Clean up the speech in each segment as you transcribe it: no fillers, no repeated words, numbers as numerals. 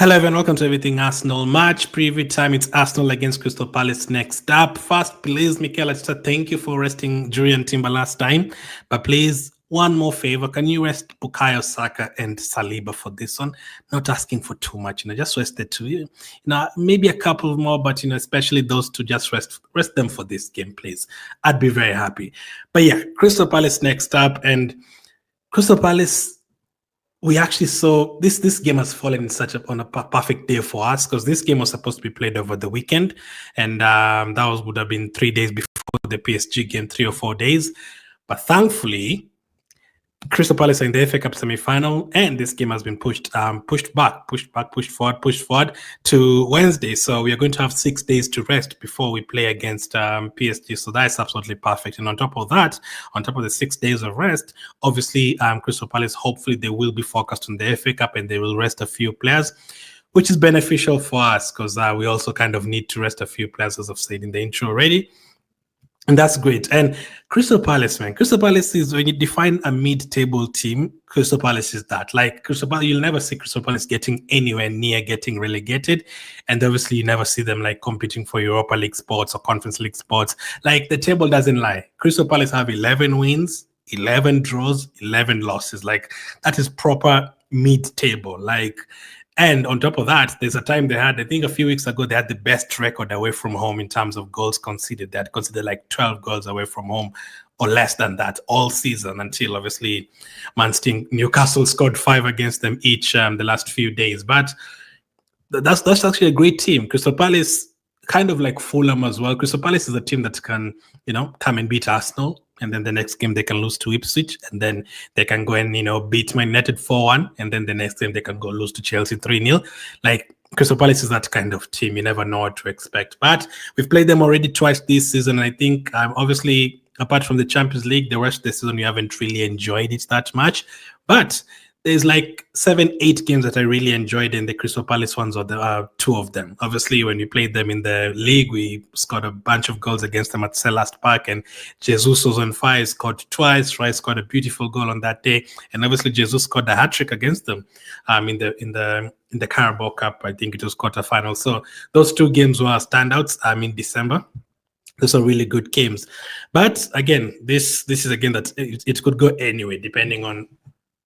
Hello everyone, welcome to Everything Arsenal match preview time. It's Arsenal against Crystal Palace next up. First, please, Mikel, I just thank you for resting Jurriën Timber last time. But please, one more favor. Can you rest Bukayo Saka and Saliba for this one? Not asking for too much, just rest the two. Maybe a couple more, but especially those two, just rest them for this game, please. I'd be very happy. But yeah, Crystal Palace next up, and Crystal Palace, we actually saw this game has fallen on a perfect day for us, because this game was supposed to be played over the weekend, and that would have been 3 days before the PSG game, 3 or 4 days. But thankfully, Crystal Palace are in the FA Cup semi-final, and this game has been pushed forward to Wednesday. So we are going to have 6 days to rest before we play against PSG. So that is absolutely perfect. And on top of that, on top of the 6 days of rest, obviously Crystal Palace, hopefully they will be focused on the FA Cup and they will rest a few players, which is beneficial for us, because we also kind of need to rest a few players, as I've said in the intro already. And that's great. And Crystal Palace, man. Crystal Palace is, when you define a mid-table team, Crystal Palace is that. Like, Crystal Palace, you'll never see Crystal Palace getting anywhere near getting relegated. And obviously, you never see them, like, competing for Europa League spots or Conference League spots. Like, the table doesn't lie. Crystal Palace have 11 wins, 11 draws, 11 losses. Like, that is proper mid-table. Like, and on top of that, there's a time they had, I think a few weeks ago, they had the best record away from home in terms of goals conceded. They had conceded like 12 goals away from home, or less than that, all season, until obviously Newcastle scored 5 against them each the last few days. But that's actually a great team. Crystal Palace, kind of like Fulham as well. Crystal Palace is a team that can, come and beat Arsenal, and then the next game they can lose to Ipswich, and then they can go and, beat Man United 4-1, and then the next game they can go lose to Chelsea 3-0. Like, Crystal Palace is that kind of team. You never know what to expect. But we've played them already twice this season, and I think, obviously, apart from the Champions League, the rest of the season we haven't really enjoyed it that much. But there's like 7-8 games that I really enjoyed, and the Crystal Palace ones are the 2 of them. Obviously, when we played them in the league, we scored a bunch of goals against them at Selhurst Park, and Jesus was on fire, scored twice. Rice scored a beautiful goal on that day, and obviously Jesus scored a hat-trick against them in the Carabao Cup. I think it was quarterfinal. So those 2 games were standouts in December. Those are really good games. But again, this is again that it could go anyway, depending on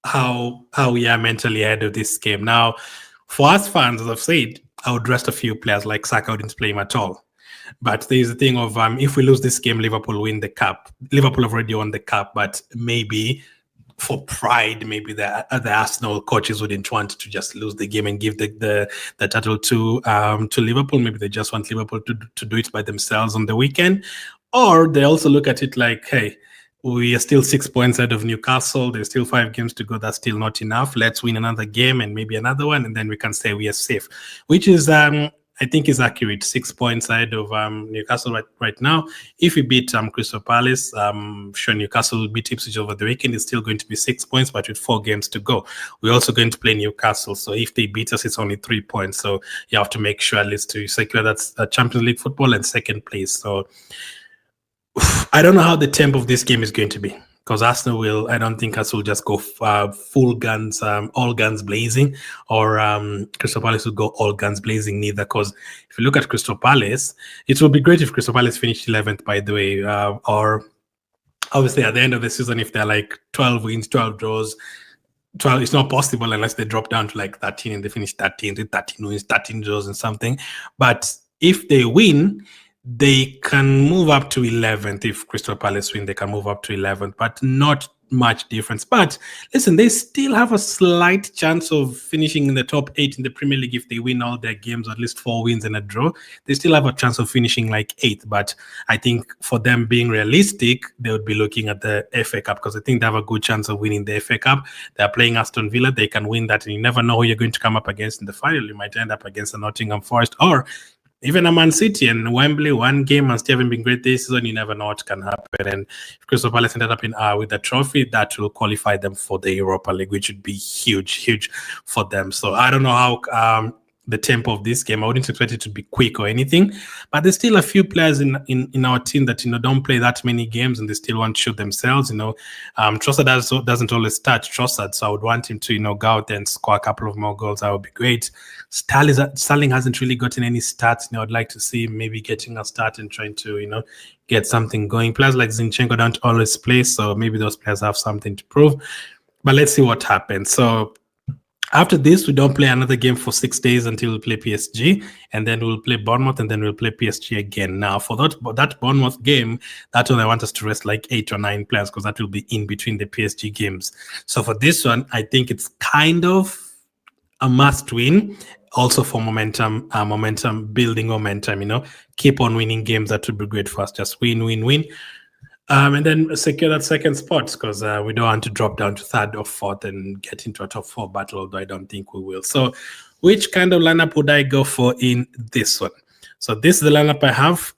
how we are mentally ahead of this game. Now, for us fans, as I've said, I would rest a few players. Like Saka, I wouldn't play him at all. But there's the thing of if we lose this game, Liverpool win the cup. Liverpool have already won the cup, but maybe for pride, maybe the Arsenal coaches wouldn't want to just lose the game and give the title to Liverpool. Maybe they just want Liverpool to do it by themselves on the weekend. Or they also look at it like, hey, we are still 6 points out of Newcastle. There's still 5 games to go. That's still not enough. Let's win another game and maybe another one, and then we can say we are safe, which is, I think, is accurate. 6 points ahead of Newcastle right now. If we beat Crystal Palace, sure, Newcastle will beat Ipswich over the weekend. It's still going to be 6 points, but with 4 games to go. We're also going to play Newcastle. So if they beat us, it's only 3 points. So you have to make sure at least to secure that Champions League football and second place. So I don't know how the tempo of this game is going to be, because I don't think Arsenal will just go full guns, all guns blazing, or Crystal Palace will go all guns blazing neither. Because if you look at Crystal Palace, it would be great if Crystal Palace finished 11th, by the way, or obviously at the end of the season, if they're like 12 wins, 12 draws, 12, it's not possible unless they drop down to like 13 and they finish 13th with 13 wins, 13 draws and something. But if they win, they can move up to 11th. If Crystal Palace win, they can move up to 11th, but not much difference. But listen, they still have a slight chance of finishing in the top 8 in the Premier League if they win all their games, or at least 4 wins and a draw. They still have a chance of finishing like 8th. But I think for them being realistic, they would be looking at the FA Cup, because I think they have a good chance of winning the FA Cup. They're playing Aston Villa. They can win that, and you never know who you're going to come up against in the final. You might end up against a Nottingham Forest, or even a Man City, and Wembley, 1 game and still haven't been great this season. You never know what can happen. And if Crystal Palace ended up with the trophy, that will qualify them for the Europa League, which would be huge for them. So I don't know how the tempo of this game. I wouldn't expect it to be quick or anything, but there's still a few players in our team that don't play that many games and they still want to show themselves. Trossard doesn't always start Trossard, so I would want him to go out and score a couple of more goals. That would be great. Sterling hasn't really gotten any starts. I'd like to see maybe getting a start and trying to, get something going. Players like Zinchenko don't always play, so maybe those players have something to prove. But let's see what happens. So after this, we don't play another game for 6 days until we play PSG, and then we'll play Bournemouth, and then we'll play PSG again. Now, for that Bournemouth game, that's when I want us to rest like 8 or 9 players, because that will be in between the PSG games. So for this one, I think it's kind of a must win. Also for momentum, building momentum, keep on winning games. That would be great for us. Just win. And then secure that second spot, because we don't want to drop down to third or fourth and get into a top 4 battle, although I don't think we will. So which kind of lineup would I go for in this one? So this is the lineup I have.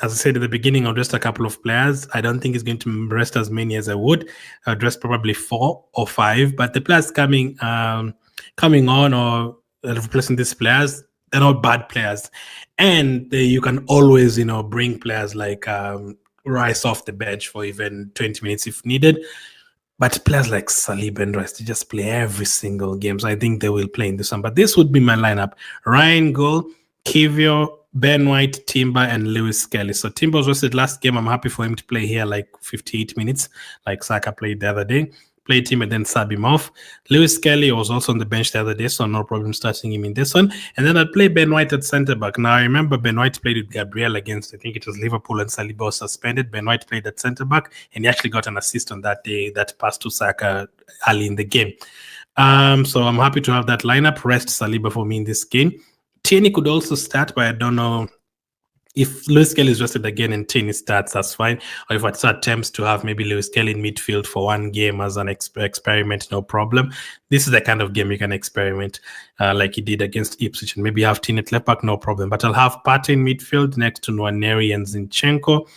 As I said at the beginning, I'll rest a couple of players. I don't think it's going to rest as many as I would. I'd rest probably 4 or 5, but the players coming on or replacing these players, they're not bad players. And you can always, bring players like Rice off the bench for even 20 minutes if needed. But players like Saliba and Rice, they just play every single game. So I think they will play in this one. But this would be my lineup. Ryan goal, Kivio, Ben White, Timber, and Lewis Kelly. So Timber was rested last game. I'm happy for him to play here like 58 minutes, like Saka played the other day. Played him and then sub him off. Lewis Kelly was also on the bench the other day, so no problem starting him in this one. And then I'd play Ben White at centre-back. Now, I remember Ben White played with Gabriel against, I think it was Liverpool, and Saliba was suspended. Ben White played at centre-back, and he actually got an assist on that day, that pass to Saka early in the game. So I'm happy to have that lineup. Rest Saliba for me in this game. Tierney could also start, but I don't know. If Lewis Kelly is rested again and Tierney starts, that's fine. Or if it's attempts to have maybe Lewis Kelly in midfield for one game as an experiment, no problem. This is the kind of game you can experiment like he did against Ipswich, and maybe have Tierney at left back, no problem. But I'll have Partey in midfield next to Nwaneri and Zinchenko.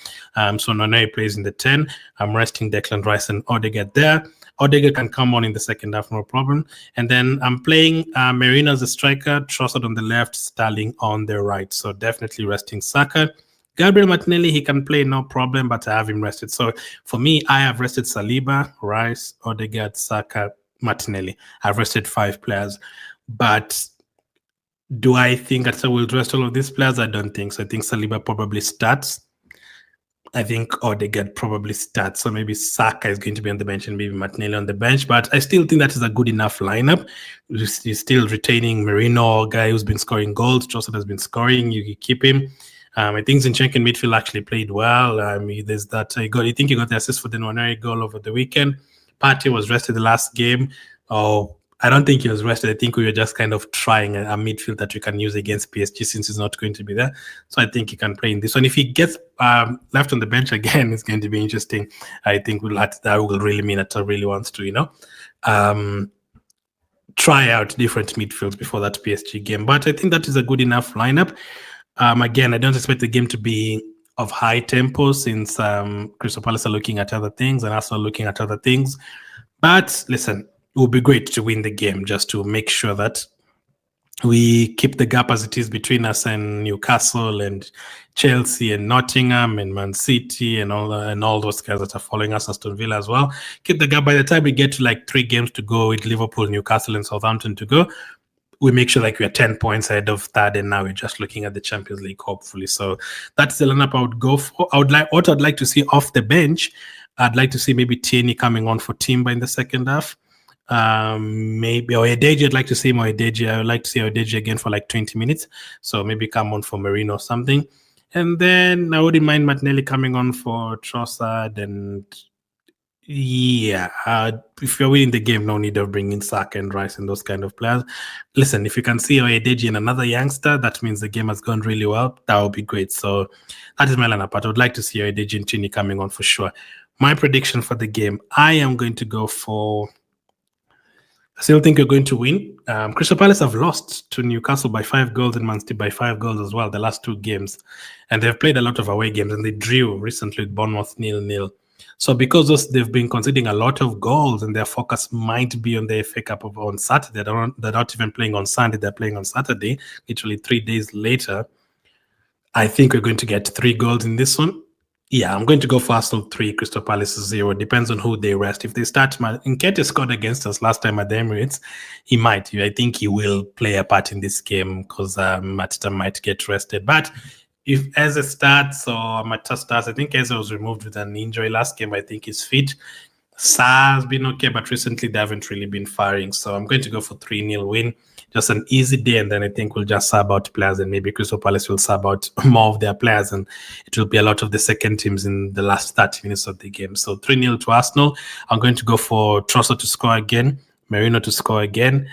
So Nwaneri plays in the 10. I'm resting Declan Rice and Odegaard there. Odegaard can come on in the second half, no problem. And then I'm playing Merino as a striker, Trossard on the left, Sterling on the right. So definitely resting Saka. Gabriel Martinelli, he can play, no problem, but I have him rested. So for me, I have rested Saliba, Rice, Odegaard, Saka, Martinelli. I've rested 5 players. But do I think I will rest all of these players? I don't think so. I think Saliba probably starts. I think Odegaard probably starts. So maybe Saka is going to be on the bench and maybe Martinelli on the bench. But I still think that is a good enough lineup. You're still retaining Merino, a guy who's been scoring goals. Trossard has been scoring. You keep him. I think Zinchenko in midfield actually played well. There's that. I think he got the assist for the Nwaneri goal over the weekend. Partey was rested the last game. I don't think he was rested. I think we were just kind of trying a midfield that we can use against PSG since he's not going to be there. So I think he can play in this one. If he gets left on the bench again, it's going to be interesting. I think that will really mean that he really wants to, try out different midfields before that PSG game. But I think that is a good enough lineup. Again, I don't expect the game to be of high tempo since Crystal Palace are looking at other things and Arsenal looking at other things. But listen, it would be great to win the game just to make sure that we keep the gap as it is between us and Newcastle and Chelsea and Nottingham and Man City and all those guys that are following us, Aston Villa as well. Keep the gap. By the time we get to like 3 games to go with Liverpool, Newcastle, and Southampton to go, we make sure like we are 10 points ahead of third, and now we're just looking at the Champions League, hopefully. So that's the lineup I would go for. What I'd like to see off the bench, I'd like to see maybe Tierney coming on for Timber in the second half. Maybe Oyedeji, I'd like to see Oyedeji. I would like to see Oyedeji again for like 20 minutes. So maybe come on for Merino or something. And then I wouldn't mind Martinelli coming on for Trossard. And if you're winning the game, no need of bringing Saka and Rice and those kind of players. Listen, if you can see Oyedeji and another youngster, that means the game has gone really well. That would be great. So that is my lineup. But I would like to see Oyedeji and Tierney coming on for sure. My prediction for the game, I am going to go for... I still think you're going to win. Crystal Palace have lost to Newcastle by 5 goals and Man City by 5 goals as well, the last 2 games. And they've played a lot of away games, and they drew recently with Bournemouth 0-0. So because they've been conceding a lot of goals and their focus might be on the FA Cup on Saturday, they're not even playing on Sunday, they're playing on Saturday, literally 3 days later. I think we're going to get 3 goals in this one. Yeah, I'm going to go for Arsenal 3, Crystal Palace 0. Depends on who they rest. If they start, Nketiah scored against us last time at the Emirates. He might. I think he will play a part in this game because Mateta might get rested. But if Eze starts or Mateta starts, I think Eze was removed with an injury last game. I think he's fit. Sa has been okay, but recently they haven't really been firing. So I'm going to go for 3-0 win. Just an easy day, and then I think we'll just sub out players, and maybe Crystal Palace will sub out more of their players, and it will be a lot of the second teams in the last 30 minutes of the game. So 3-0 to Arsenal. I'm going to go for Trossard to score again, Merino to score again.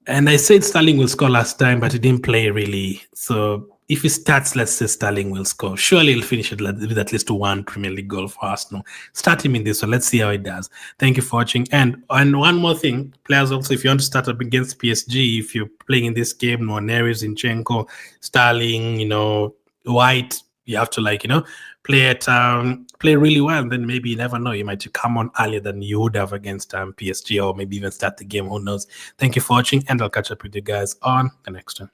And I said Sterling will score last time, but he didn't play really. So if he starts, let's say Sterling will score. Surely he'll finish it with at least one Premier League goal for Arsenal. Start him in this one. Let's see how he does. Thank you for watching. And one more thing, players also, if you want to start up against PSG, if you're playing in this game, Nwaneri, Zinchenko, Sterling, White, you have to play really well. Then maybe you never know, you might come on earlier than you would have against PSG, or maybe even start the game. Who knows? Thank you for watching, and I'll catch up with you guys on the next one.